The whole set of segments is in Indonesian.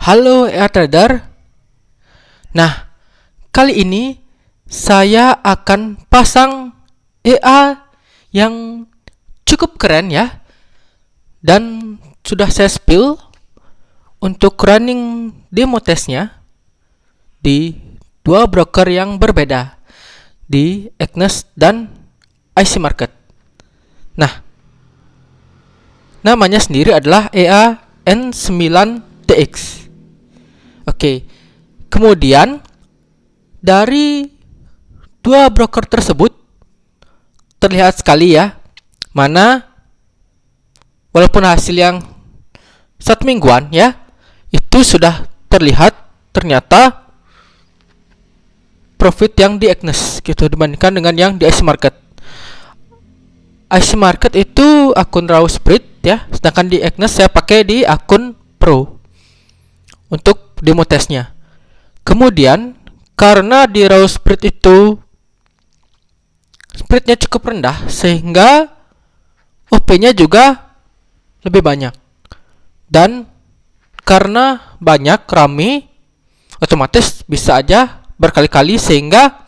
Halo trader. Nah, kali ini saya akan pasang EA yang cukup keren ya. Dan sudah saya spill untuk running demo testnya di dua broker yang berbeda, di Exness dan IC Market. Nah, namanya sendiri adalah EA N9TX. Oke, kemudian dari dua broker tersebut terlihat sekali ya, mana walaupun hasil yang 1 mingguan ya, itu sudah terlihat ternyata profit yang di Exness gitu dibandingkan dengan yang di IC Market. IC Market itu akun raw spread ya, sedangkan di Exness saya pakai di akun Pro untuk demo testnya. Kemudian karena di raw spread itu spreadnya cukup rendah, sehingga OP-nya juga lebih banyak. Dan karena banyak rame, otomatis bisa aja berkali-kali sehingga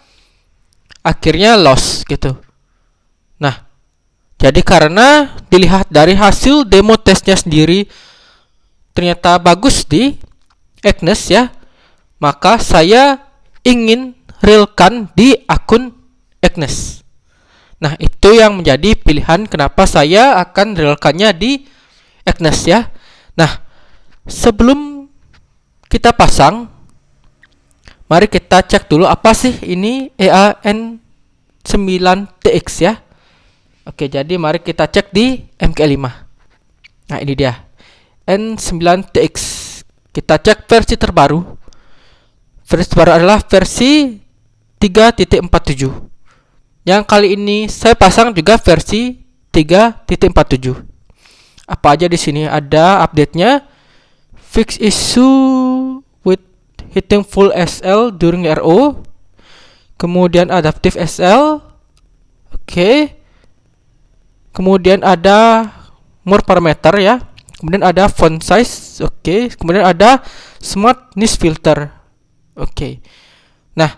akhirnya loss gitu. Nah, jadi karena dilihat dari hasil demo testnya sendiri ternyata bagus di Exness ya, maka saya ingin realkan di akun Exness. Nah, itu yang menjadi pilihan kenapa saya akan realkannya di Exness ya. Nah, sebelum kita pasang, mari kita cek dulu apa sih ini EA N9TX ya. Oke, jadi mari kita cek di MK5. Nah, ini dia N9TX. Kita cek versi terbaru. Versi terbaru adalah versi 3.47. Yang kali ini saya pasang juga versi 3.47. Apa aja di sini? Ada update-nya. Fix issue with hitting full SL during RO. Kemudian adaptive SL. Oke. Kemudian ada more parameter ya. Kemudian ada font size, oke. Kemudian ada smart niche filter, oke. Nah,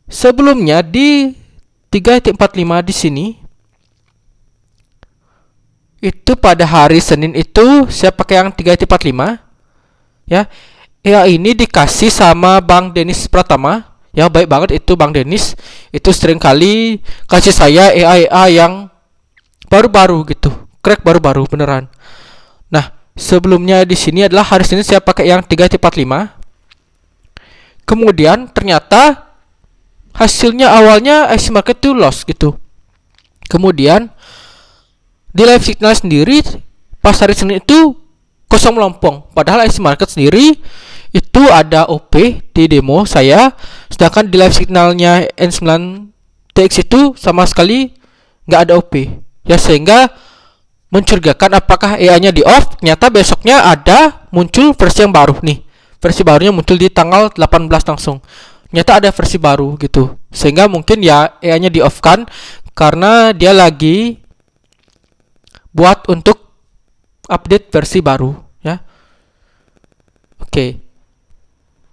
sebelumnya di 3.45 di sini, itu pada hari Senin itu saya pakai yang 3.45 ya. Ya, ini dikasih sama Bang Denis Pratama ya, baik banget itu Bang Denis. Itu sering kali kasih saya EA yang baru-baru gitu, crack baru-baru beneran. Nah, sebelumnya di sini adalah hari Senin saya pakai yang 3.45. Kemudian ternyata hasilnya awalnya IC Market itu loss gitu. Kemudian di live signal sendiri pas hari Senin itu kosong melompong. Padahal IC Market sendiri itu ada OP di demo saya, sedangkan di live signalnya N9TX itu sama sekali nggak ada OP. Ya, sehingga mencurigakan apakah EA-nya di off. Ternyata besoknya ada muncul versi yang baru nih. Versi barunya muncul di tanggal 18 langsung. Ternyata ada versi baru gitu. Sehingga mungkin ya EA-nya di off kan karena dia lagi buat untuk update versi baru ya. Oke.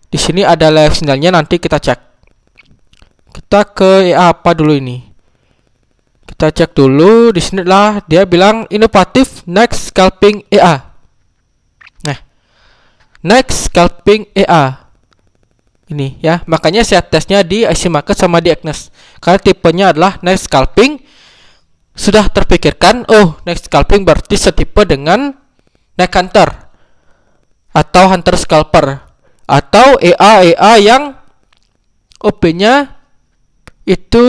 Di sini ada live signalnya, nanti kita cek. Kita ke EA apa dulu ini? Kita cek dulu. Di sini lah dia bilang inovatif next scalping EA. Nah, next scalping EA ini ya, makanya saya tesnya di IC Market sama di Exness karena tipenya adalah next scalping. Sudah terpikirkan, oh next scalping berarti setipe dengan neck hunter atau hunter scalper atau EA yang OP-nya itu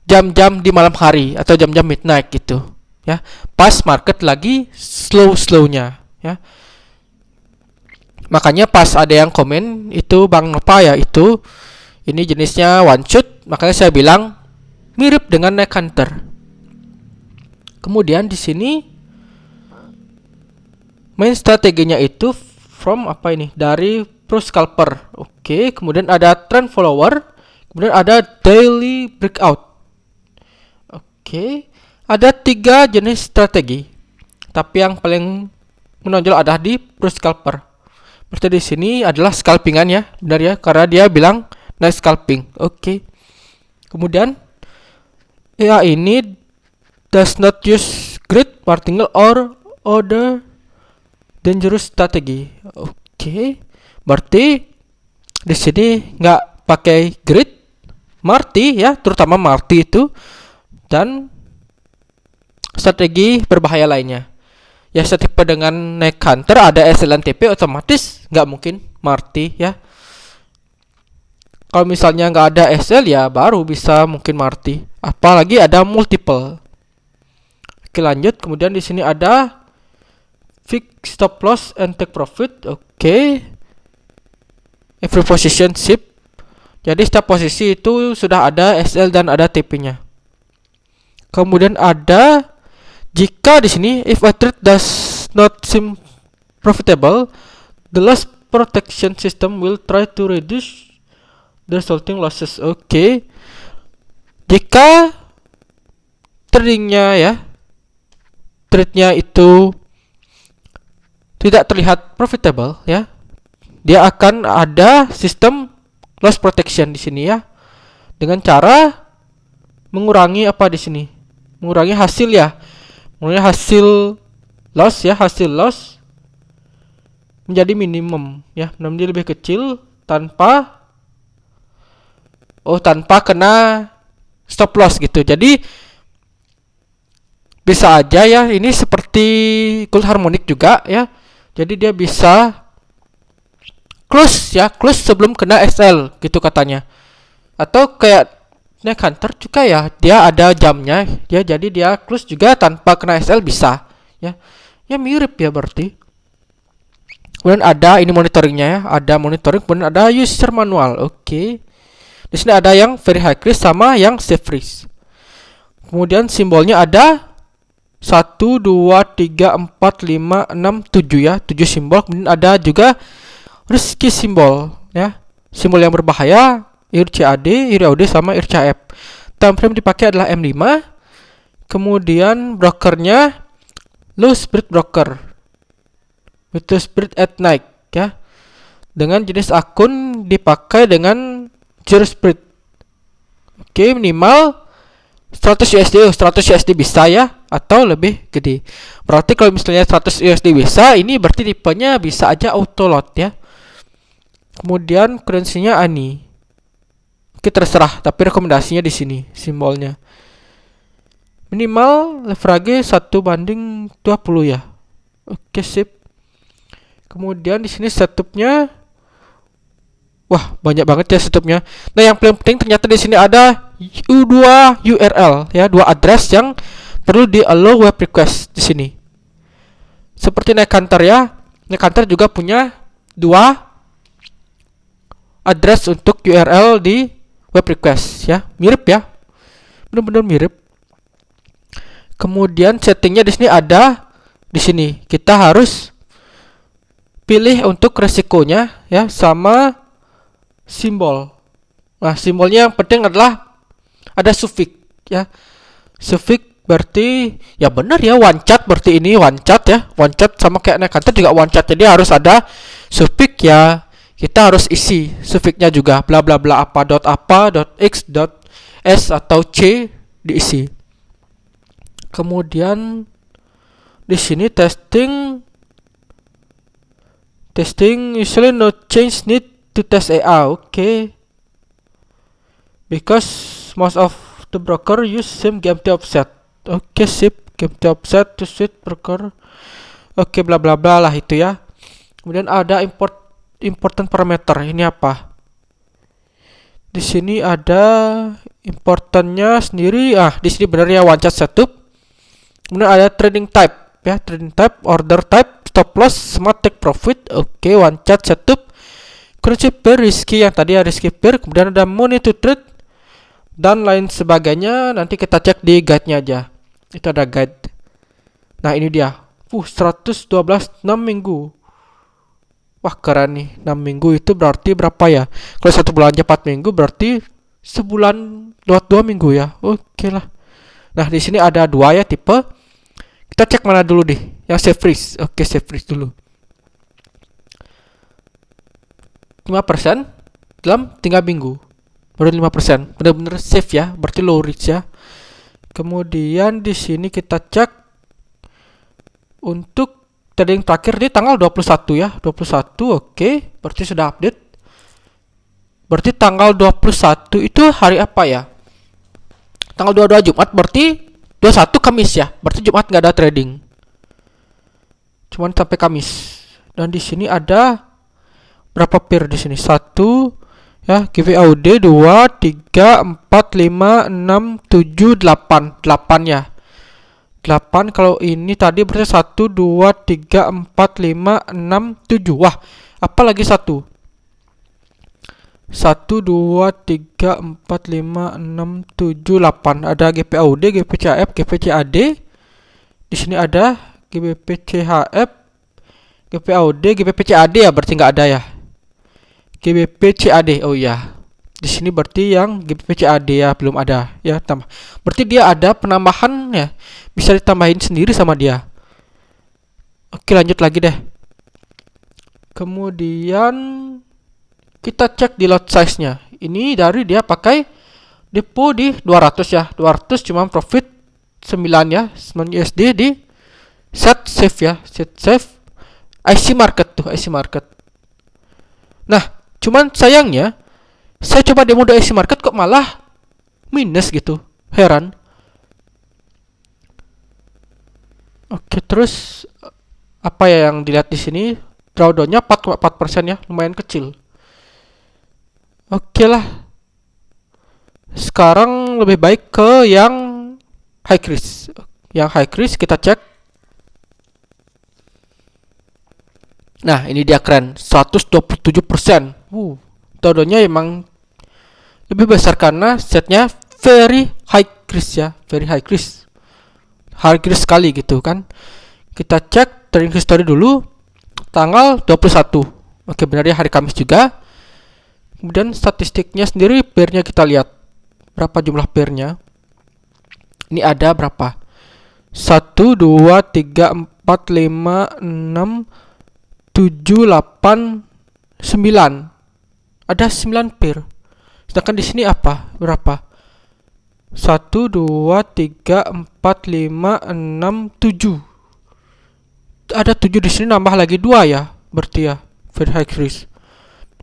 jam-jam di malam hari atau jam-jam midnight gitu ya, pas market lagi slow-slownya ya. Makanya pas ada yang komen itu Bang Nova ya, itu ini jenisnya one shot, makanya saya bilang mirip dengan neck hunter. Kemudian di sini main strateginya itu from apa ini, dari pro scalper, oke. Kemudian ada trend follower, kemudian ada daily breakout. Oke, ada 3 jenis strategi. Tapi yang paling menonjol ada di Pro Scalper. Berarti di sini adalah scalpingan ya, benar ya, karena dia bilang night scalping. Oke. Kemudian ya ini does not use grid, martingale or other dangerous strategy. Oke. Berarti di sini nggak pakai grid, marti ya, terutama marti itu, dan strategi berbahaya lainnya. Ya setipe dengan Neck Hunter ada SL dan TP, otomatis nggak mungkin marti ya. Kalau misalnya nggak ada SL ya baru bisa mungkin marti. Apalagi ada multiple. Oke lanjut. Kemudian di sini ada fix stop loss and take profit. Oke. Every position ship. Jadi setiap posisi itu sudah ada SL dan ada TP-nya. Kemudian ada jika di sini if a trade does not seem profitable, the loss protection system will try to reduce the resulting losses. Oke. Jika tradingnya ya, trade-nya itu tidak terlihat profitable ya, dia akan ada sistem loss protection di sini ya, dengan cara mengurangi apa di sini, mengurangi hasil ya. Mulai hasil loss ya, hasil loss menjadi minimum ya, menjadi lebih kecil tanpa kena stop loss gitu. Jadi bisa aja ya, ini seperti Gold Harmonic juga ya. Jadi dia bisa close ya, close sebelum kena SL gitu katanya. Atau kayak Neck Hunter juga ya, dia ada jamnya ya, jadi dia close juga tanpa kena SL bisa ya. Ya mirip ya berarti. Kemudian ada ini monitoringnya ya, ada monitoring, kemudian ada user manual. Oke. Di sini ada yang very high risk sama yang safe risk. Kemudian simbolnya ada 1 2 3 4 5 6 7 ya, 7 simbol. Kemudian ada juga risky simbol ya. Simbol yang berbahaya IRCAD, IRAUD sama IRCAF. Time frame dipakai adalah M5. Kemudian brokernya low spirit broker, with spirit at night ya. Dengan jenis akun dipakai dengan zero spirit. Oke, minimal 100 USD. 100 USD bisa ya, atau lebih gede. Berarti kalau misalnya 100 USD bisa, ini berarti tipenya bisa aja auto load ya. Kemudian currency-nya ANI. Oke, terserah, tapi rekomendasinya di sini simbolnya. Minimal leverage 1:20 ya. Oke, sip. Kemudian di sini setupnya, wah banyak banget ya setupnya. Nah yang paling penting ternyata di sini ada dua URL ya, dua address yang perlu di allow web request di sini. Seperti Neck Hunter ya, Neck Hunter juga punya dua address untuk URL di web request ya, mirip ya, benar-benar mirip. Kemudian settingnya di sini ada, di sini kita harus pilih untuk resikonya ya, sama simbol. Nah simbolnya yang penting adalah ada suffix ya. Suffix berarti ya benar ya, one chat berarti ini one chat ya, one chat sama kayak Neck Hunter juga one chat, jadi harus ada suffix ya. Kita harus isi suffixnya juga, bla bla bla apa dot x dot s atau c diisi. Kemudian di sini testing usually no change need to test AI. Okay, because most of the broker use same GMT offset. Okay, sip, GMT offset to suit broker. Okay, bla bla bla lah itu ya. Kemudian ada important parameter. Ini apa? Di sini ada importantnya sendiri. Di sini benar ya, one chat setup. Kemudian ada trading type ya, trading type, order type, stop loss, smart take profit. Oke, one chat setup. Currency pair, risky yang tadi ya, risky pair. Kemudian ada money to trade dan lain sebagainya. Nanti kita cek di guide-nya aja. Itu ada guide. Nah, ini dia. 112 6 minggu. Wah keren nih, 6 minggu itu berarti berapa ya? Kalau 1 bulan aja 4 minggu, berarti sebulan 2 minggu ya. Oke lah. Nah di sini ada 2 ya tipe. Kita cek mana dulu deh. yang save freeze. Oke, save freeze dulu. 5% dalam 3 minggu. Baru 5%. Benar-benar save ya, berarti low risk ya. Kemudian di sini kita cek untuk trading terakhir di tanggal 21 ya. 21, oke. Berarti sudah update. Berarti tanggal 21 itu hari apa ya? Tanggal 22 Jumat, berarti 21 Kamis ya. Berarti Jumat nggak ada trading. Cuman sampai Kamis. Dan di sini ada berapa pair di sini? 1 ya, GVAUD 2 3 4 5 6 7 8. 8 ya. 8 kalau ini tadi berarti 1 2 3 4 5 6 7. Wah, apa lagi 1? 1 2 3 4 5 6 7 8. Ada GPAUD, GPCHF, GPCAD. Di sini ada GBPCHF, GPAUD, GBPCAD ya, berarti nggak ada ya. GBPCAD. Oh iya. Di sini berarti yang GBPCAD ya belum ada ya, tambah. Berarti dia ada penambahan ya. Bisa ditambahin sendiri sama dia. Oke, lanjut lagi deh. Kemudian kita cek di lot size-nya. Ini dari dia pakai depo di 200 ya. 200 cuma profit 9 ya, 9 USD di set save ya. Set save IC market tuh, IC market. Nah, cuman sayangnya saya coba demo di IC market kok malah minus gitu. Heran. Oke, terus apa ya yang dilihat di sini? Drawdown-nya 4,4% ya, lumayan kecil. Oke lah. Sekarang lebih baik ke yang high risk. Yang high risk kita cek. Nah, ini dia keren, 127%. Drawdown-nya emang lebih besar karena setnya very high risk ya, very high risk. High risk sekali gitu kan. Kita cek trading history dulu tanggal 21. Oke, benar ya, hari Kamis juga. Kemudian statistiknya sendiri, pairnya kita lihat berapa jumlah pairnya. Ini ada berapa? 1 2 3 4 5 6 7 8 9. Ada 9 pair. Sedangkan di sini apa? Berapa? 1 2 3 4 5 6 7. Ada 7 di sini, nambah lagi 2 ya. Berarti ya very high risk.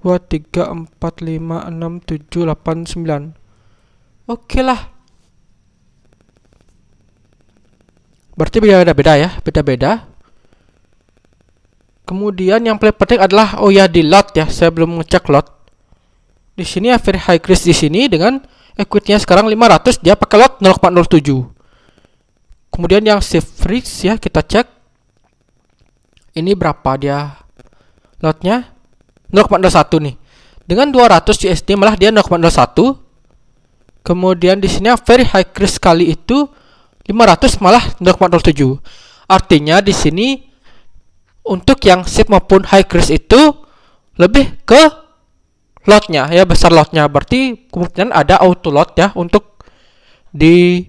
2 3 4 5 6 7 8 9. Oke lah. Berarti beda-beda ya, beda-beda. Kemudian yang paling penting adalah di lot ya. Saya belum ngecek lot. Di sini ya very high risk di sini dengan equity-nya sekarang 500, dia pakai lot 0,07. Kemudian yang safe risk ya, kita cek. Ini berapa dia lotnya? 0,01 nih. Dengan 200 USD malah dia 0,01. Kemudian di sini very high risk kali itu 500 malah 0,07. Artinya di sini untuk yang safe maupun high risk itu lebih ke lotnya ya, besar lotnya. Berarti kemungkinan ada auto lot ya untuk di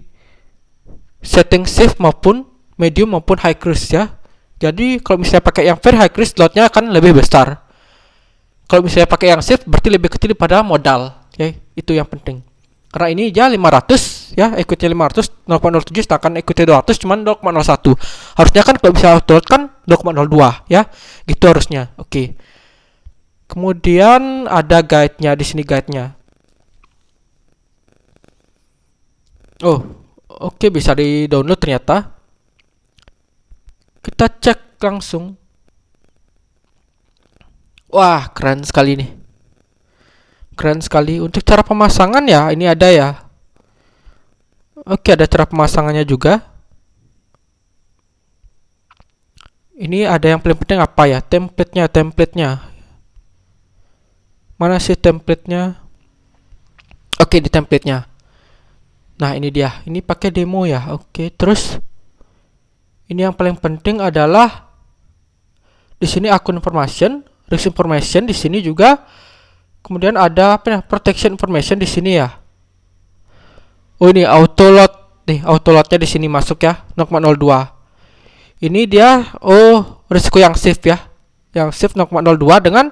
setting safe maupun medium maupun high risk ya. Jadi kalau misalnya pakai yang very high risk, lotnya akan lebih besar. Kalau misalnya pakai yang safe, berarti lebih kecil pada modal. Oke, itu yang penting. Karena ini ya 500 ya, equity 500 0,07, sedangkan equity 200 cuma 0,01. Harusnya kan kalau bisa auto lot kan 0,02 ya. Gitu harusnya. Oke. Kemudian ada guide-nya di sini, guide-nya. Oh, oke, bisa di-download ternyata. Kita cek langsung. Wah, keren sekali nih. Keren sekali. Untuk cara pemasangan ya, ini ada ya. Oke, ada cara pemasangannya juga. Ini ada yang paling penting apa ya? Template-nya. Mana sih template-nya? Oke, di template-nya. Nah, ini dia. Ini pakai demo ya. Oke, terus ini yang paling penting adalah di sini akun information, risk information di sini juga. Kemudian ada apa ya? Protection information di sini ya. Oh, ini auto lot nih, auto lotnya di sini masuk ya, 0,02. Ini dia risiko yang safe ya. Yang safe 0,02 dengan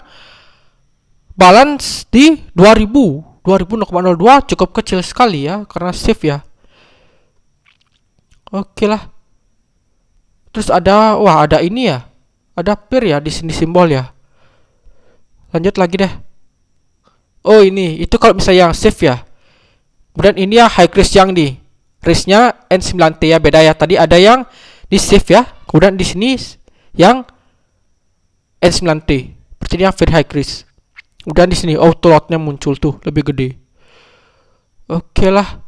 balance di 2000. 0,02 cukup kecil sekali ya karena safe ya. Oke lah. Terus ada ini ya. Ada pair ya di sini simbol ya. Lanjut lagi deh. Oh ini, itu kalau misalnya yang safe ya. Kemudian ini ya high risk yang di risknya N9T ya, beda ya. Tadi ada yang di safe ya. Kemudian di sini yang N9T. Berarti ini yang very high risk. Kemudian di sini auto loadnya muncul tuh lebih gede. Oke lah.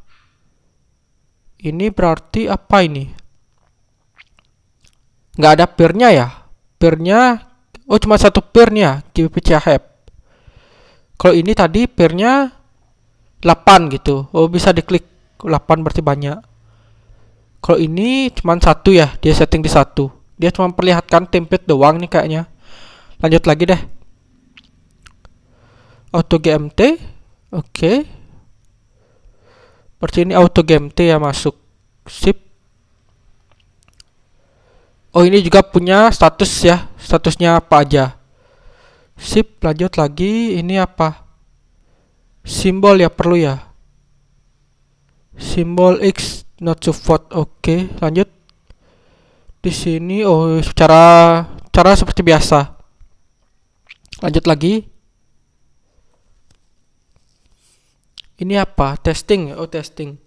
Ini berarti apa ini? Nggak ada pairnya ya? Pairnya cuma satu pairnya GBP CHF. Kalau ini tadi pairnya 8 gitu. Bisa diklik 8 berarti banyak. Kalau ini cuma satu ya, dia setting di satu. Dia cuma perlihatkan template doang nih kayaknya. Lanjut lagi deh. Auto GMT. Oke. Berarti ini auto GMT ya masuk. Sip. Ini juga punya status ya. Statusnya apa aja. Sip, lanjut lagi. Ini apa? Simbol ya perlu ya. Simbol X not support. Oke, lanjut. Di sini cara seperti biasa. Lanjut lagi. Ini apa? Testing. Testing.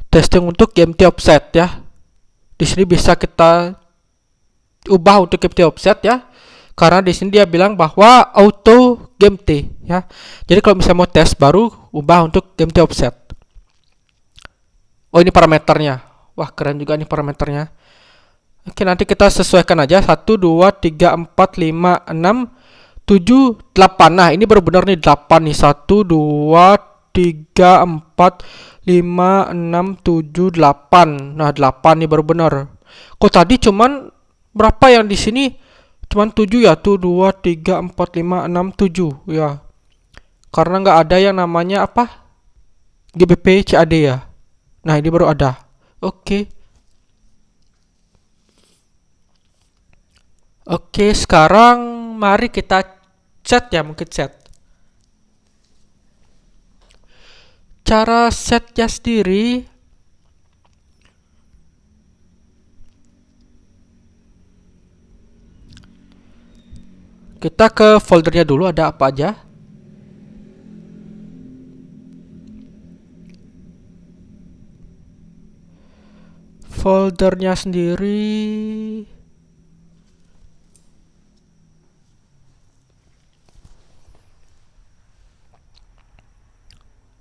Testing untuk GMT offset ya. Di sini bisa kita ubah untuk GMT offset ya. Karena di sini dia bilang bahwa auto GMT ya. Jadi kalau misalnya mau tes baru ubah untuk GMT offset. Ini parameternya. Wah, keren juga nih parameternya. Oke, nanti kita sesuaikan aja 1 2 3 4 5 6 7 8. Nah, ini baru benar nih 8 nih. 1 2 3 4 5 6 7 8. Nah, 8 nih baru benar. Kok tadi cuman berapa yang di sini? Cuman 7 ya. 1 2 3 4 5 6 7 ya. Karena nggak ada yang namanya apa? GBP CAD ya. Nah, ini baru ada. Oke. Oke, sekarang mari kita set ya, mungkin set. Cara setnya sendiri kita ke foldernya dulu, ada apa aja. Foldernya sendiri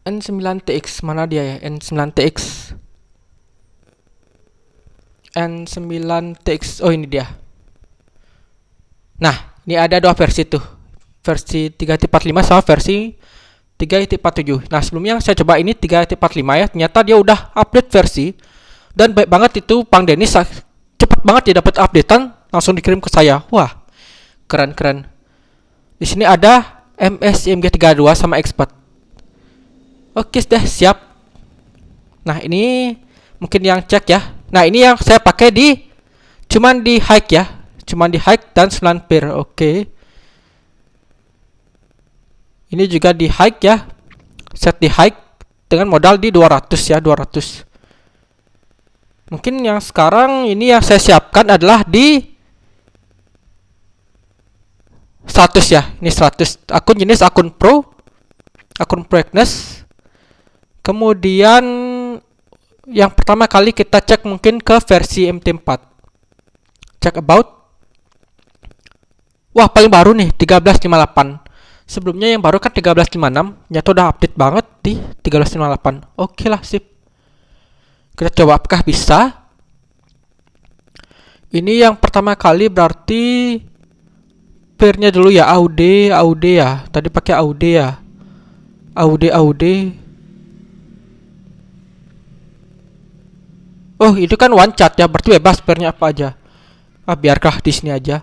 N9TX, mana dia ya? N9TX. N9TX. Ini dia. Nah, ini ada dua versi tuh. Versi 3.45 sama versi 3.47. Nah, sebelumnya saya coba ini 3.45 ya. Ternyata dia udah update versi. Dan baik banget itu Bang Denis, cepet banget dia dapat updatean, langsung dikirim ke saya. Wah, keren. Di sini ada MSIMG32 sama Expert. Oke, sudah siap. Nah, ini mungkin yang cek ya. Nah, ini yang saya pakai cuman di hike ya. Cuman di hike dan 9 pair. Oke. Ini juga di hike ya. Set di hike dengan modal di 200 ya, 200. Mungkin yang sekarang ini yang saya siapkan adalah di 100 ya. Ini 100. Akun jenis akun pro. Akun brightness. Kemudian yang pertama kali kita cek mungkin ke versi MT4. Check about. Wah, paling baru nih 1358. Sebelumnya yang baru kan 1356. Nyata udah update banget di 1358. Oke lah, sip. Kita coba apakah bisa. Ini yang pertama kali berarti pairnya dulu ya, AUD ya. Tadi pakai AUD ya. AUD. Itu kan one chat ya, berarti bebas pairnya apa aja. Biarkah di sini aja.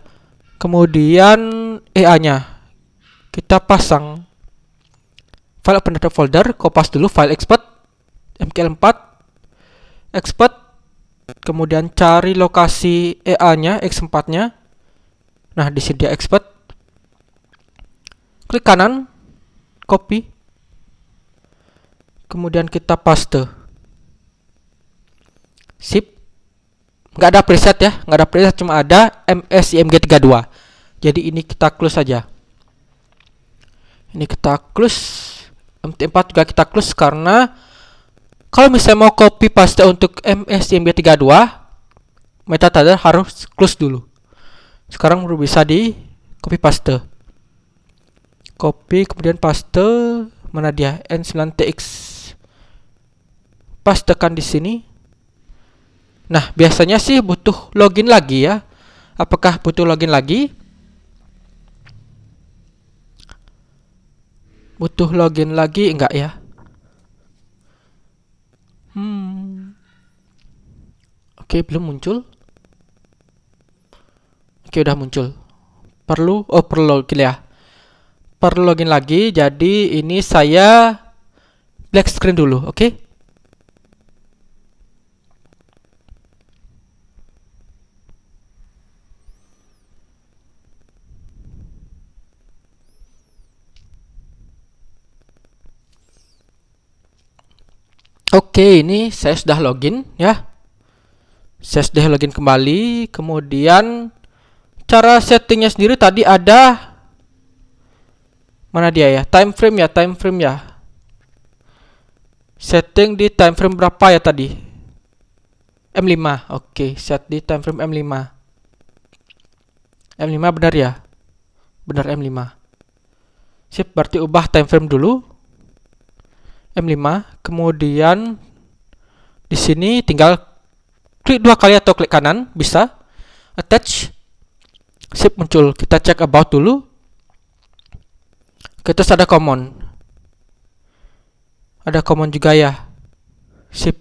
Kemudian EA-nya kita pasang file open data folder, kopas dulu file expert MKL4 expert kemudian cari lokasi EA-nya, X4-nya. Nah, di sini dia expert. Klik kanan, copy. Kemudian kita paste. Sip. Nggak ada preset ya, nggak ada preset, cuma ada MSIMG32. Jadi ini kita close saja. Ini kita close. MT4 juga kita close karena kalau misalnya mau copy paste untuk MSIMG32, metadata harus close dulu. Sekarang baru bisa di copy paste. Copy kemudian paste, mana dia? N9TX. Pastekan di sini. Nah, biasanya sih butuh login lagi ya. Apakah butuh login lagi? Butuh login lagi enggak ya? Oke, belum muncul. Oke, udah muncul. Perlu login ya. Perlu login lagi. Jadi ini saya black screen dulu, oke? Oke, ini saya sudah login ya. Saya sudah login kembali. Kemudian cara settingnya sendiri tadi ada, mana dia ya? Time frame ya. Setting di time frame berapa ya tadi? M5. Oke, set di time frame M5. M5 benar ya? Benar M5. Sip, berarti ubah time frame dulu. M5, kemudian di sini tinggal klik 2 kali atau klik kanan, bisa. Attach. Sip, muncul. Kita cek about dulu. Oke, terus ada common. Ada common juga ya. Sip.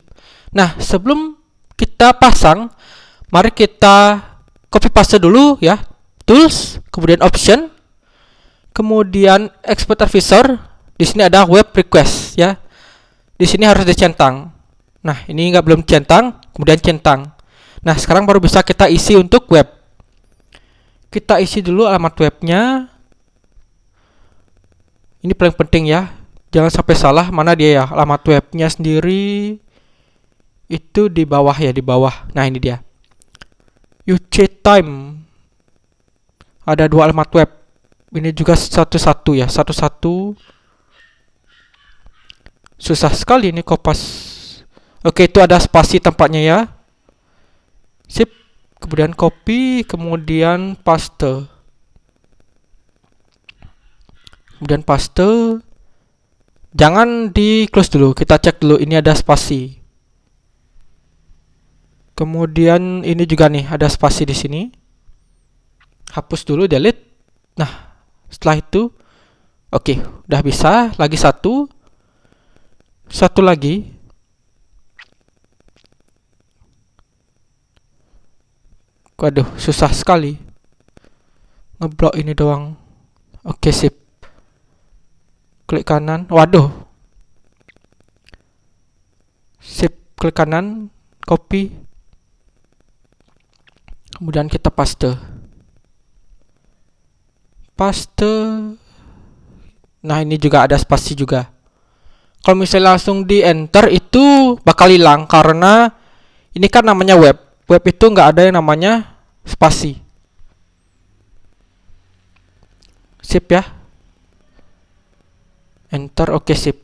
Nah, sebelum kita pasang, mari kita copy paste dulu ya. Tools, kemudian option, kemudian export advisor. Di sini ada web request ya. Di sini harus dicentang. Nah, ini belum centang, kemudian centang. Nah, sekarang baru bisa kita isi untuk web. Kita isi dulu alamat webnya. Ini paling penting ya. Jangan sampai salah. Mana dia ya? Alamat webnya sendiri itu di bawah ya, di bawah. Nah, ini dia. UC Time. Ada 2 alamat web. Ini juga satu-satu ya, satu-satu. Susah sekali ini kopas. Oke, itu ada spasi tempatnya ya. Sip. Kemudian copy, kemudian paste. Kemudian paste. Jangan di close dulu, kita cek dulu ini ada spasi. Kemudian ini juga nih ada spasi di sini. Hapus dulu, delete. Nah, setelah itu oke, udah bisa. Lagi satu lagi. Waduh, susah sekali ngeblok ini doang. Oke, sip. Klik kanan. Waduh. Sip, klik kanan, copy. Kemudian kita paste. Nah, ini juga ada spasi juga. Kalau misalnya langsung di enter itu bakal hilang karena ini kan namanya web. Web itu nggak ada yang namanya spasi. Sip ya. Enter, oke, sip.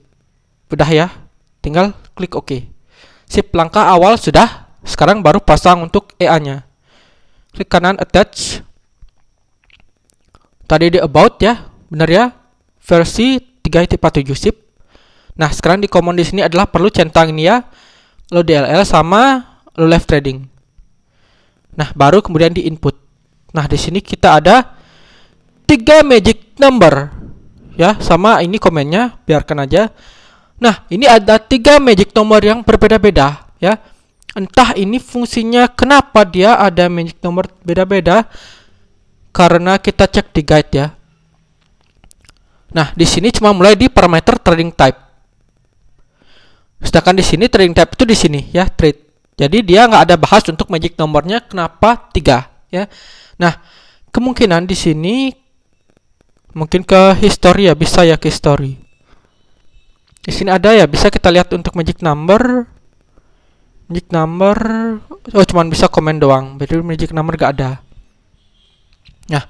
Udah ya. Tinggal klik oke. Sip, langkah awal sudah. Sekarang baru pasang untuk EA-nya. Klik kanan attach. Tadi di about ya. Benar ya. Versi 3.47, sip. Nah, sekarang di command di sini adalah perlu centang ini ya. Low DLL sama low live trading. Nah, baru kemudian di input. Nah, di sini kita ada 3 magic number. Ya, sama ini komennya, biarkan aja. Nah, ini ada 3 magic number yang berbeda-beda ya. Entah ini fungsinya kenapa dia ada magic number beda-beda. Karena kita cek di guide ya. Nah, di sini cuma mulai di parameter trading type. Sedangkan di sini trading type itu di sini ya, trade. Jadi dia nggak ada bahas untuk magic nomornya kenapa 3 ya. Nah, kemungkinan di sini mungkin ke history ya, bisa ya ke history. Di sini ada ya, bisa kita lihat untuk magic number. Magic number, oh cuman bisa komen doang, berarti magic number gak ada. Nah,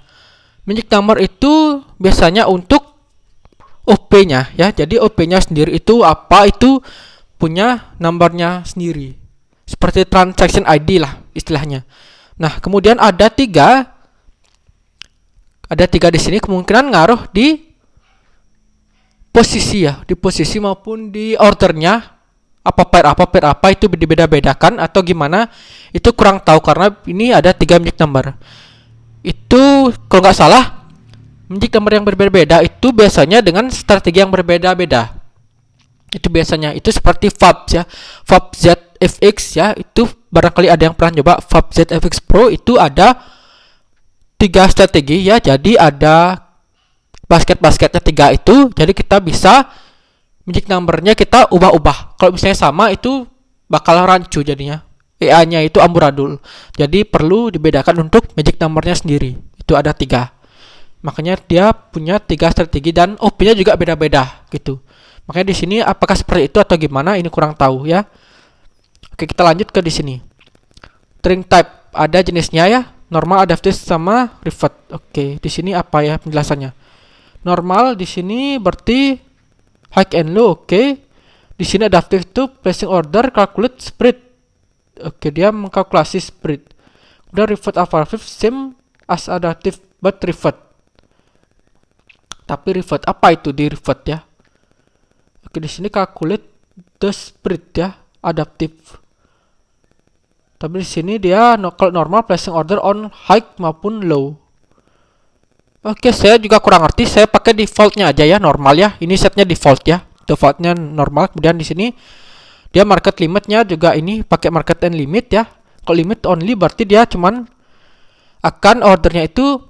magic number itu biasanya untuk OP-nya ya. Jadi OP-nya sendiri itu apa, itu punya nomornya sendiri. Seperti transaction ID lah istilahnya. Nah, kemudian ada tiga di sini, kemungkinan ngaruh di posisi ya, di posisi maupun di ordernya. Apa pair apa itu dibeda-bedakan atau gimana, itu kurang tahu karena ini ada 3 magic number. Itu kalau nggak salah magic number yang berbeda-beda itu biasanya dengan strategi yang berbeda-beda. Itu biasanya itu seperti FABs ya, FAB ZFX ya, itu barangkali ada yang pernah coba FAB ZFX Pro. Itu ada 3 strategi ya, jadi ada basket-basketnya 3 itu, jadi kita bisa magic numbernya kita ubah-ubah. Kalau misalnya sama itu bakal rancu jadinya. EA-nya itu amburadul. Jadi perlu dibedakan untuk magic numbernya sendiri. Itu ada 3. Makanya dia punya 3 strategi dan OP-nya juga beda-beda gitu. Makanya di sini apakah seperti itu atau gimana ini kurang tahu ya. Oke, kita lanjut ke di sini. String type ada jenisnya ya. Normal, adaptive sama revert. Oke, di sini apa ya penjelasannya? Normal di sini berarti high and low, oke. Di sini adaptive itu placing order, calculate spread. Oke, dia mengkalkulasi spread. Kemudian revert adaptive same as adaptive but revert. Tapi revert apa itu di revert ya? Oke, di sini calculate the spread ya, adaptive. Tapi di sini dia kalau normal placing order on high maupun low. Oke, saya juga kurang ngerti. Saya pakai defaultnya aja ya, normal ya. Ini setnya default ya. Defaultnya normal. Kemudian di sini dia market limitnya juga ini pakai market and limit ya. Kalau limit only berarti dia cuman akan ordernya itu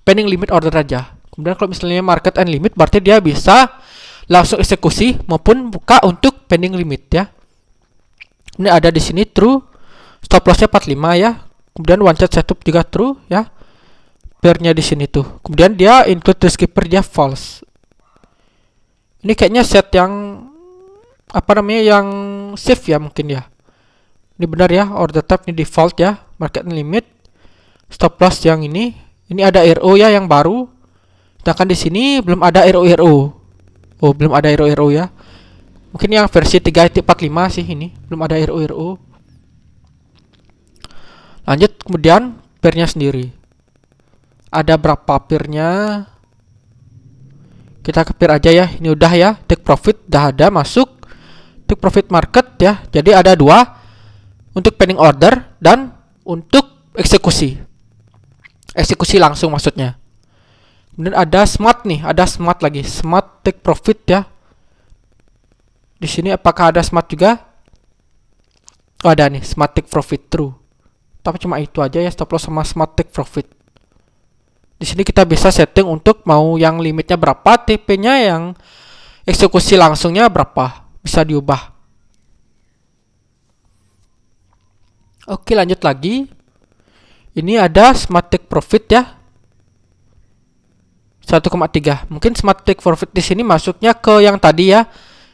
pending limit order aja. Kemudian kalau misalnya market and limit berarti dia bisa langsung eksekusi maupun buka untuk pending limit ya. Ini ada di sini true. Stop lossnya 45 ya. Kemudian one shot setup juga true ya. Pairnya di sini tuh. Kemudian dia include the skipper dia false. Ini kayaknya set yang apa namanya, yang safe ya mungkin ya. Ini benar ya, order type ini default ya, market limit. Stop loss yang ini ada RO ya yang baru. Sedangkan di sini belum ada RO. Oh, belum ada RO ya. Mungkin yang versi 3.45 sih ini, belum ada RO. Lanjut, kemudian pairnya sendiri. Ada berapa pairnya? Kita ke pair aja ya. Ini udah ya. Take profit udah ada masuk. Take profit market ya. Jadi ada 2 untuk pending order dan untuk eksekusi. Eksekusi langsung maksudnya. Kemudian ada smart nih, ada smart lagi. Smart take profit ya. Di sini apakah ada smart juga? Oh, ada nih, smart take profit true. Tapi cuma itu aja ya, stop loss sama smart take profit. Di sini kita bisa setting untuk mau yang limitnya berapa, TP-nya yang eksekusi langsungnya berapa, bisa diubah. Oke, lanjut lagi. Ini ada smart take profit ya. 1,3. Mungkin smart take profit di sini masuknya ke yang tadi ya.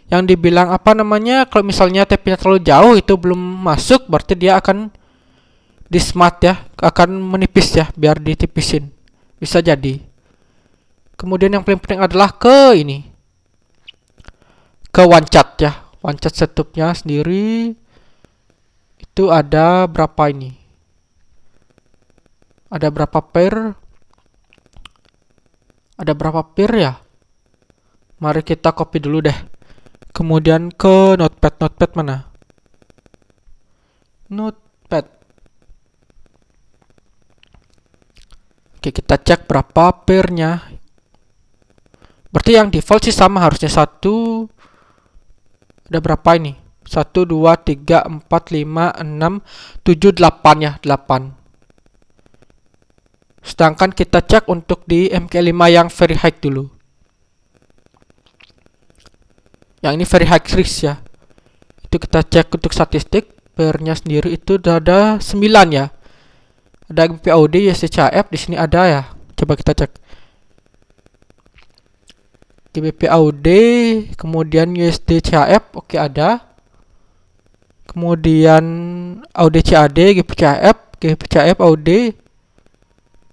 Yang dibilang apa namanya, kalau misalnya TP-nya terlalu jauh itu belum masuk, berarti dia akan di smart ya, akan menipis ya, biar ditipisin. Bisa jadi. Kemudian yang paling penting adalah ke ini. Ke one chat ya. One chat setupnya sendiri. Itu ada berapa ini? Ada berapa pair? Ada berapa pair ya? Mari kita copy dulu deh. Kemudian ke notepad. Notepad mana? Notepad. Oke, kita cek berapa pairnya. Berarti yang default sih sama harusnya 1. Ada berapa ini? 1, 2, 3, 4, 5, 6, 7, 8 ya, 8. Sedangkan kita cek untuk di MK5 yang very high dulu. Yang ini very high risk ya. Itu kita cek untuk statistik pairnya sendiri itu ada 9 ya. Ada GBP AUD, USD di sini ada ya. Coba kita cek. GBP AUD, kemudian USD CHF, oke ada. Kemudian AUD CAD, GBP CHF, GBP CHF AUD,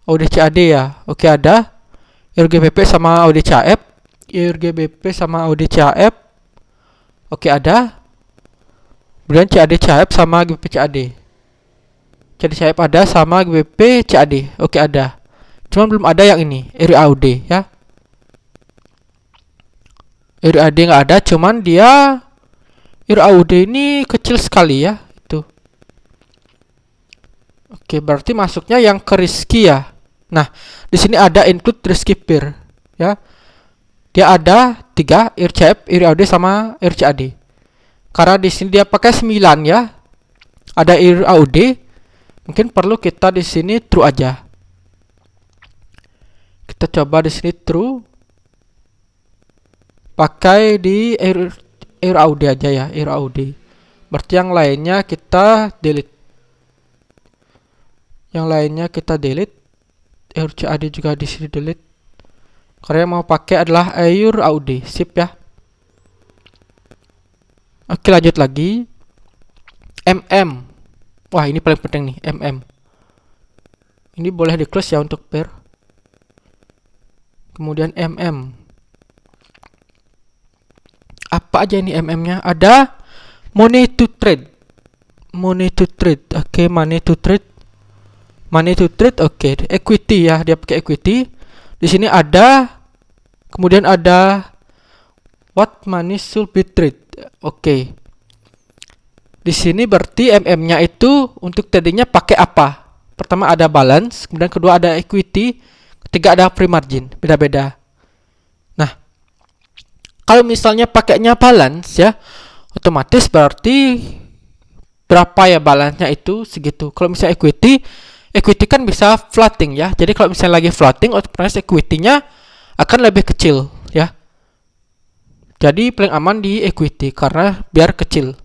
AUD CAD ya, oke ada. EUR GBP sama AUD CHF, EUR GBP sama AUD CHF, oke ada. Kemudian CAD CHF sama GBP CAD. CAD CHF ada sama GBP CAD, oke ada. Cuman belum ada yang ini, EUR AUD ya. EUR AUD nggak ada, cuman dia EUR AUD ini kecil sekali ya, itu. Oke, berarti masuknya yang ke risky ya. Nah, di sini ada include risky pair ya. Dia ada 3, EUR CHF, EUR AUD sama EUR CAD. Karena di sini dia pakai 9 ya. Ada EUR AUD, mungkin perlu kita di sini true aja. Kita coba di sini true. Pakai di EUR AUD aja ya, EUR AUD. Berarti yang lainnya kita delete. Yang lainnya kita delete. EUR CAD juga di sini delete. Karena yang mau pakai adalah EUR AUD. Sip ya. Oke, lanjut lagi. Wah, ini paling penting nih, Ini boleh di close ya untuk pair. Kemudian apa aja ini nya? Ada money to trade. Oke, money to trade. Oke, equity ya, dia pakai equity. Di sini ada, kemudian ada what money should be trade. Oke. Di sini berarti nya itu untuk tradingnya pakai apa? Pertama ada balance, kemudian kedua ada equity, ketiga ada free margin, beda-beda. Nah, kalau misalnya pakainya balance ya, otomatis berarti berapa ya balance-nya itu segitu. Kalau misalnya equity kan bisa floating ya. Jadi kalau misalnya lagi floating, otomatis equity-nya akan lebih kecil ya. Jadi paling aman di equity karena biar kecil.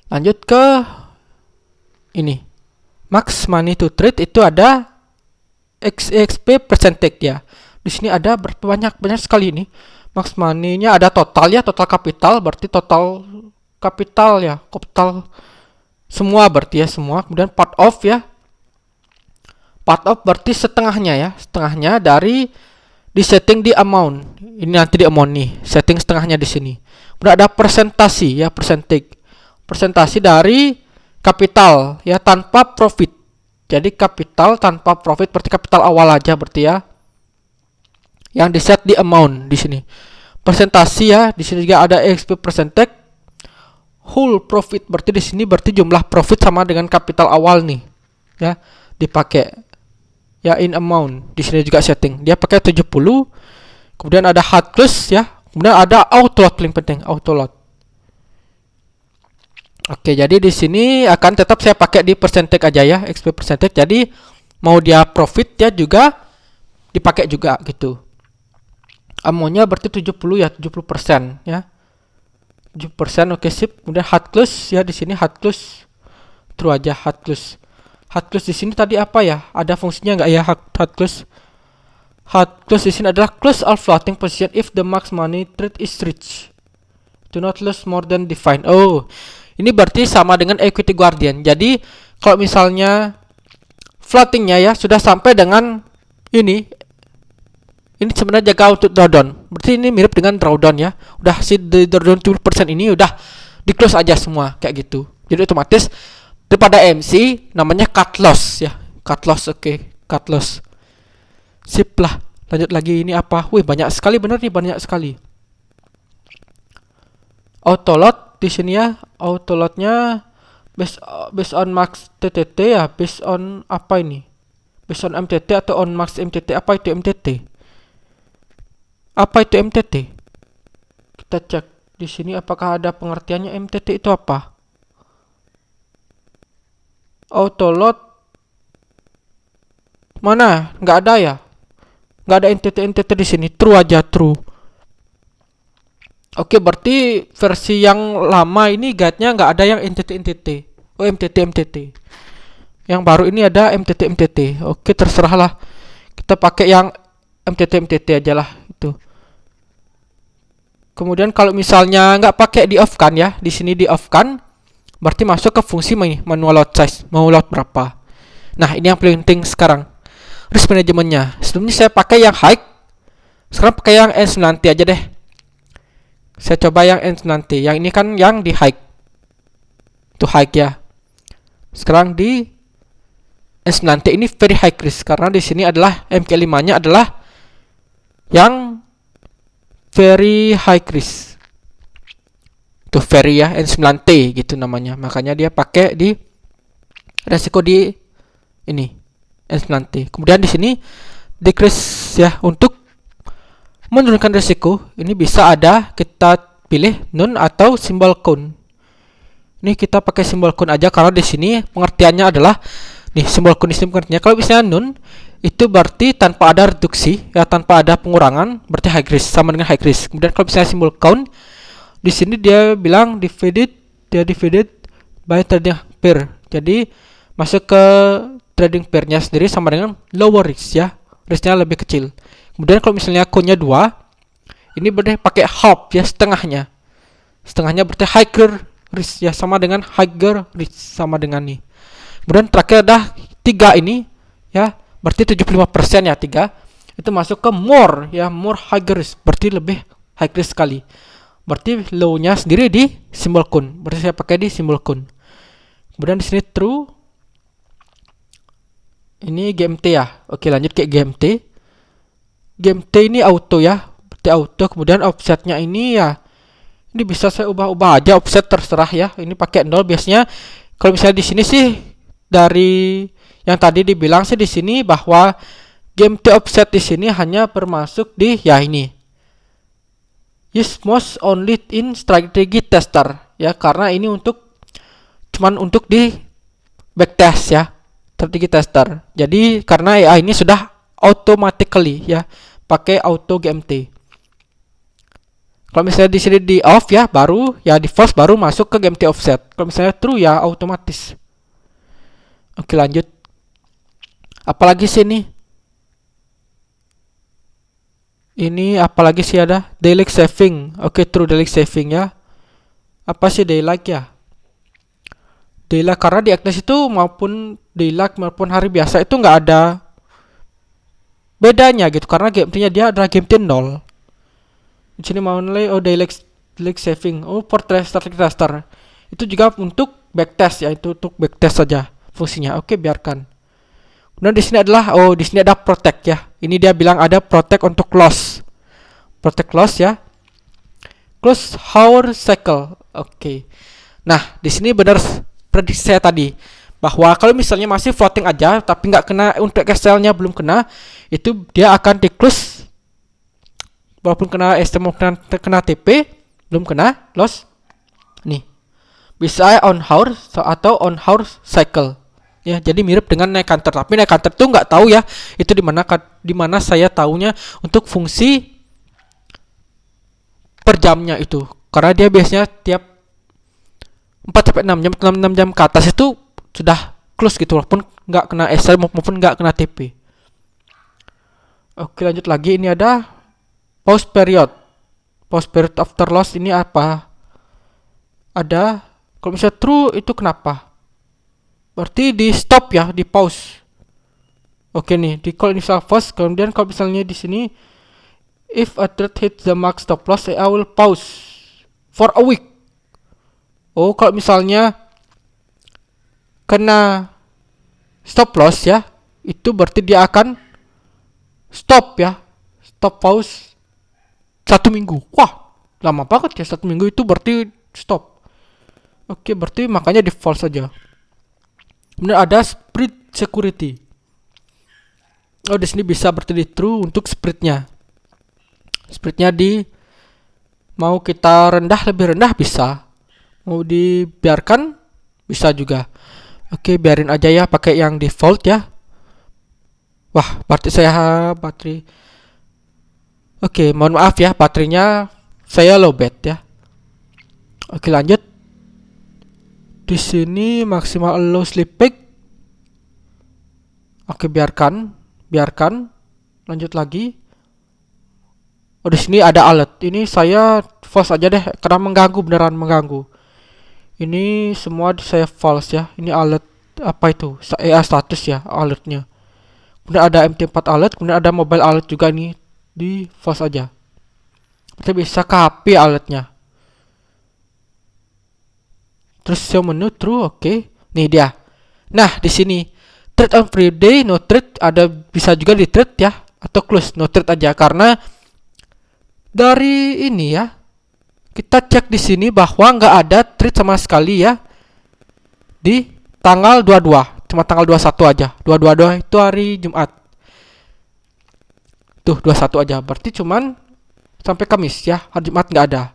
Lanjut ke ini. Max money to trade itu ada XP percentage ya. Di sini ada banyak sekali ini. Max money-nya ada total ya, total kapital berarti total kapital ya, kapital semua berarti ya, semua. Kemudian part of ya. Part of berarti setengahnya ya, setengahnya dari di setting di amount. Ini nanti di amount nih, setting setengahnya di sini. Kemudian ada presentasi ya, presentasi dari kapital ya tanpa profit. Jadi kapital tanpa profit berarti kapital awal aja berarti ya. Yang di set di amount di sini. Presentasi ya, di sini juga ada XP percentage. Whole profit berarti di sini berarti jumlah profit sama dengan kapital awal nih. Ya, dipakai. Ya in amount. Di sini juga setting. Dia pakai 70. Kemudian ada hard close ya. Kemudian ada auto load paling penting, auto load. Oke, jadi di sini akan tetap saya pakai di percentage aja ya, XP percentage. Jadi mau dia profit ya juga dipakai juga gitu. Amountnya berarti 70 ya, 70% ya. 70%, oke sip. Kemudian hard close ya, di sini hard close. True aja hard close. Hard close di sini tadi apa ya? Ada fungsinya nggak ya hard close? Hard close di sini adalah close all floating position if the max money trade is reached. Do not lose more than defined. Oh, ini berarti sama dengan equity guardian. Jadi kalau misalnya floatingnya ya sudah sampai dengan ini sebenarnya jaga untuk drawdown. Berarti ini mirip dengan drawdown ya. Udah si drawdown 70% ini udah di close aja semua kayak gitu. Jadi otomatis daripada MC namanya cut loss ya. Cut loss, oke, cut loss. Sip lah. Lanjut lagi, ini apa? Wih, banyak sekali, bener nih, banyak sekali. Auto load di sini ya. Auto loadnya based on max TTT ya. Based on apa ini? Based on MTT atau on max MTT? Apa itu MTT? Apa itu MTT? Kita cek di sini apakah ada pengertiannya. MTT itu apa? Auto load mana? Nggak ada ya? Nggak ada NTT di sini. True aja, true. Oke, berarti versi yang lama ini guide-nya nggak ada yang NTT. Oh, MTT. Yang baru ini ada MTT. Oke, terserah lah. Kita pakai yang MTT aja lah itu. Kemudian kalau misalnya nggak pakai di off kan ya, di sini di off kan, berarti masuk ke fungsi manual load size, mau load berapa. Nah, ini yang paling penting sekarang. Risk manajemennya. Sebelumnya saya pakai yang high, sekarang pakai yang N90 aja deh. Saya coba yang N90. Yang ini kan yang di high. Itu high ya. Sekarang di N90 ini very high risk karena di sini adalah MK5-nya adalah yang very high risk. Itu very ya, N9T gitu namanya. Makanya dia pakai di resiko di ini N9T. Kemudian di sini decrease ya, untuk menurunkan resiko. Ini bisa ada kita pilih none atau simbol count. Ini kita pakai simbol count aja karena di sini pengertiannya adalah nih, simbol count di sini pengertiannya kalau misalnya none itu berarti tanpa ada reduksi ya, tanpa ada pengurangan, berarti high risk, sama dengan high risk. Kemudian kalau misalnya simbol count di sini dia bilang divided by trading pair. Jadi masuk ke trading pairnya sendiri sama dengan lower risk ya, risknya lebih kecil. Kemudian kalau misalnya countnya 2, ini berarti pakai half ya, setengahnya berarti higher risk ya, sama dengan higher risk sama dengan nih. Kemudian terakhir ada 3 ini ya, berarti 75% ya, 3 itu masuk ke more ya, more higher risk, berarti lebih high risk sekali. Berarti low-nya sendiri di simbol count. Berarti saya pakai di simbol count. Kemudian di sini true. Ini GMT ya. Oke, lanjut ke GMT. GMT ini auto ya. Berarti auto. Kemudian offsetnya ini ya, ini bisa saya ubah-ubah aja, offset terserah ya. Ini pakai 0 biasanya. Kalau misalnya di sini sih dari yang tadi dibilang sih di sini bahwa GMT offset di sini hanya bermasuk di ya ini. Use most only in strategy tester ya, karena ini cuman untuk di backtest ya, strategi tester. Jadi karena AI ini sudah automatically ya, pakai auto GMT. Kalau misalnya di sini di off ya, baru ya di false baru masuk ke GMT offset. Kalau misalnya true ya otomatis. Oke, lanjut. Apalagi sini? Ini apalagi sih ada daylight saving. Oke, true daylight saving ya. Apa sih daylight ya? Daylight karena di Agnes itu maupun daylight maupun hari biasa itu nggak ada bedanya gitu, karena GMT-nya dia adalah GMT 0. Di sini mau nilai daylight saving. For tester. Itu juga untuk backtest ya, itu untuk backtest saja fungsinya. Oke, biarkan. Kemudian di sini adalah di sini ada protect ya. Ini dia bilang ada protect untuk loss. Protect loss ya. Close hour cycle. Oke. Nah, di sini benar prediksi saya tadi bahwa kalau misalnya masih floating aja tapi nggak kena untuk SL-nya belum kena, itu dia akan di close walaupun kena ST maupun kena TP belum kena loss. Nih. Bisa on hour atau on hour cycle. Ya, jadi mirip dengan naik counter, tapi naik counter tuh nggak tahu ya itu di mana saya tahunya untuk fungsi per jamnya itu, karena dia biasanya tiap 4-6 jam 6 jam ke atas itu sudah close gitu, walaupun nggak kena SL maupun nggak kena TP. Oke, lanjut lagi. Ini ada pause period after loss. Ini apa? Ada kalau misalnya true itu kenapa? Berarti di stop ya, di pause. Oke nih, di call initial pause. Kemudian kalau misalnya di sini if a trade hits the mark stop loss, I will pause for a week. Oh, kalau misalnya kena stop loss ya, itu berarti dia akan stop ya, stop pause 1 minggu. Wah, lama banget ya 1 minggu, itu berarti stop. Oke, berarti makanya di false saja. Kemudian ada spread security. Di sini bisa berarti di true untuk spreadnya. Spreadnya di mau kita lebih rendah bisa. Mau dibiarkan bisa juga. Oke, biarin aja ya, pakai yang default ya. Wah, berarti saya baterai. Oke, mohon maaf ya, baterainya saya lowbat ya. Oke, lanjut. Di sini maksimal allow sleep peak. Oke, biarkan. Lanjut lagi. Oh, di sini ada alert. Ini saya false aja deh karena mengganggu, beneran mengganggu. Ini semua saya false ya. Ini alert apa itu? EA status ya alertnya. Kemudian ada MT4 alert, kemudian ada mobile alert juga nih. Di false aja. Kita bisa ke HP alertnya. Terus show menu true, oke. Nih dia. Nah, di sini trade on Friday, no trade, ada bisa juga di trade ya atau close, no trade aja karena dari ini ya. Kita cek di sini bahwa nggak ada trade sama sekali ya di tanggal 22, cuma tanggal 21 aja. 22 itu hari Jumat. Tuh 21 aja, berarti cuman sampai Kamis ya, hari Jumat nggak ada.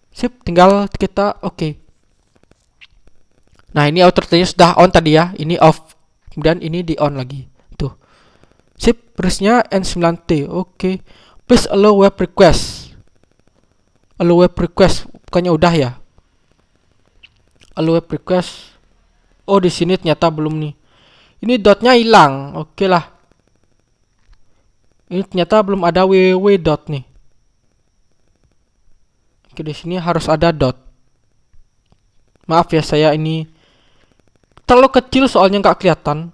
Sip, tinggal kita oke. Nah, ini auto trade sudah on tadi ya, ini off, kemudian ini di on lagi. Tuh. Sip, terusnya N9T, oke. Please allow web request. Allow web request, bukannya udah ya? Allow web request. Oh, di sini ternyata belum nih. Ini dotnya hilang, oke lah. Ini ternyata belum ada www dot nih. Oke, di sini harus ada dot. Maaf ya, saya ini terlalu kecil soalnya nggak kelihatan.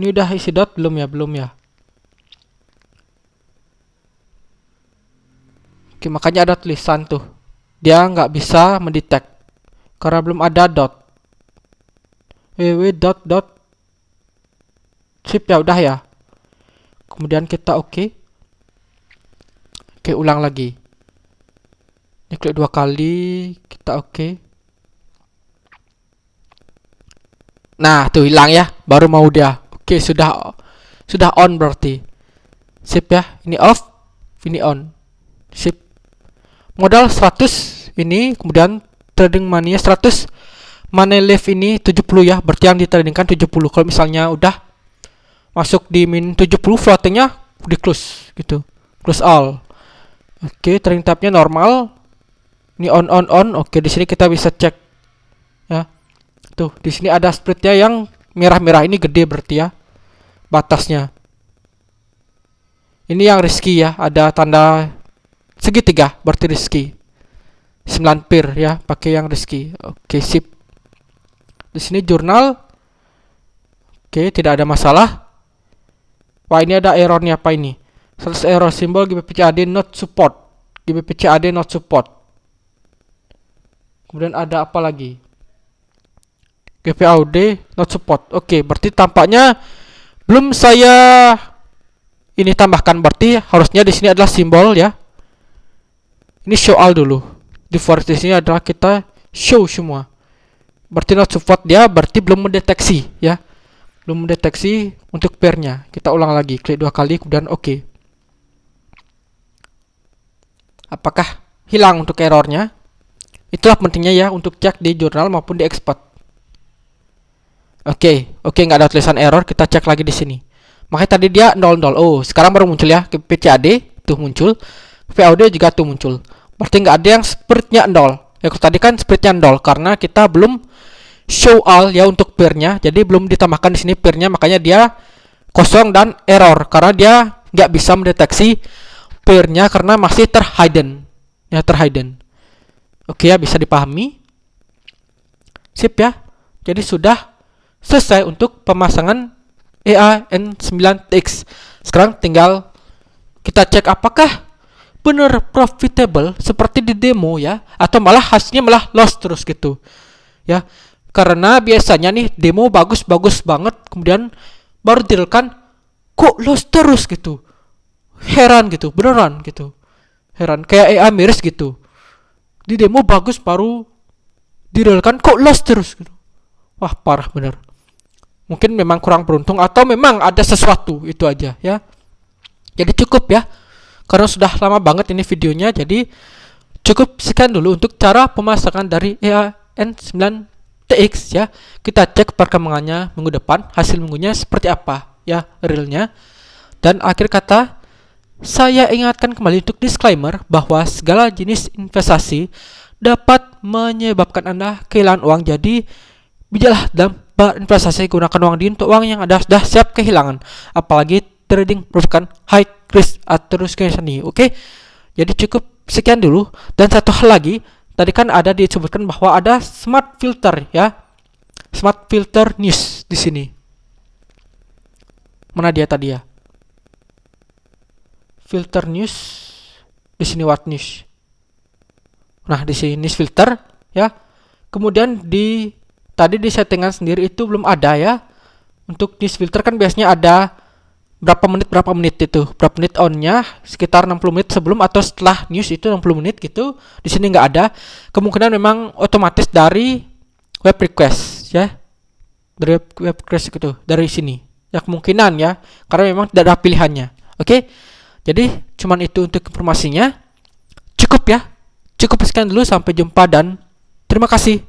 Ini udah isi dot belum ya? Belum ya. Oke, makanya ada tulisan tuh. Dia nggak bisa mendetek karena belum ada dot. www dot dot. Sip ya, udah ya. Kemudian kita oke. Oke, ulang lagi. Ini klik 2 kali, kita oke. Nah, tuh hilang ya, baru mau dia. Oke, sudah on berarti. Sip ya, ini off, ini on. Sip. Modal 100 ini, kemudian trading money 100. Money left ini 70 ya, berarti yang ditradingkan 70. Kalau misalnya udah masuk di min 70, floatingnya di close gitu. Close all. Oke, trading tabnya normal. Ini on. Oke, di sini kita bisa cek ya. Tuh, di sini ada spreadnya yang merah-merah ini gede berarti ya batasnya. Ini yang risky ya, ada tanda segitiga berarti risky. 9 pir ya, pakai yang risky. Oke, sip. Di sini jurnal. Oke, tidak ada masalah. Wah, ini ada errornya apa ini? Status error simbol GBPCAD not support. GBPCAD not support. Kemudian ada apa lagi? GPAUD not support. Oke, berarti tampaknya belum saya ini tambahkan, berarti harusnya di sini adalah simbol ya. Ini show all dulu. Default di sini adalah kita show semua. Berarti not support dia berarti belum mendeteksi ya. Belum mendeteksi untuk pairnya. Kita ulang lagi, klik 2 kali kemudian oke. Apakah hilang untuk errornya? Itulah pentingnya ya untuk cek di jurnal maupun di export. Oke, nggak ada tulisan error, kita cek lagi di sini. Makanya tadi dia 00. Oh, sekarang baru muncul ya, PCAD tuh muncul. VOD juga tuh muncul. Berarti nggak ada yang spreadnya 0. Ya, tadi kan spreadnya 0 karena kita belum show all ya untuk pairnya. Jadi belum ditambahkan di sini pairnya, makanya dia kosong dan error karena dia nggak bisa mendeteksi pairnya karena masih terhidden. Ya, terhidden. Oke ya, bisa dipahami. Sip ya. Jadi sudah selesai untuk pemasangan EA-N9TX. Sekarang tinggal kita cek apakah benar profitable seperti di demo ya, atau malah hasilnya malah loss terus gitu ya. Karena biasanya nih demo bagus-bagus banget, kemudian baru kan kok loss terus gitu. Heran gitu, beneran gitu. Heran, kayak EA miris gitu. Di demo bagus baru kan kok loss terus gitu. Wah, parah bener. Mungkin memang kurang beruntung atau memang ada sesuatu, itu aja ya. Jadi cukup ya. Karena sudah lama banget ini videonya, jadi cukup sekian dulu untuk cara pemasangan dari EA-N9TX ya. Kita cek perkembangannya minggu depan, hasil minggunya seperti apa ya realnya. Dan akhir kata, Saya ingatkan kembali untuk disclaimer bahwa segala jenis investasi dapat menyebabkan Anda kehilangan uang. Jadi, bijaklah dalam berinvestasi, gunakan uang untuk uang yang Anda sudah siap kehilangan. Apalagi trading merupakan high risk atau risiko sendiri. Oke. Jadi cukup sekian dulu. Dan satu hal lagi, tadi kan ada disebutkan bahwa ada smart filter ya. Smart filter news di sini. Mana dia tadi ya? Filter news di sini, what news. Nah, di sini news filter ya. Kemudian tadi di settingan sendiri itu belum ada ya. Untuk news filter kan biasanya ada berapa menit itu. Berapa menit on-nya sekitar 60 menit sebelum atau setelah news itu 60 menit gitu. Di sini nggak ada. Kemungkinan memang otomatis dari web request ya. Dari web request gitu, dari sini. Ya kemungkinan ya, karena memang tidak ada pilihannya. Oke. Jadi cuman itu untuk informasinya. Cukup ya. Cukup sekian dulu, sampai jumpa dan terima kasih.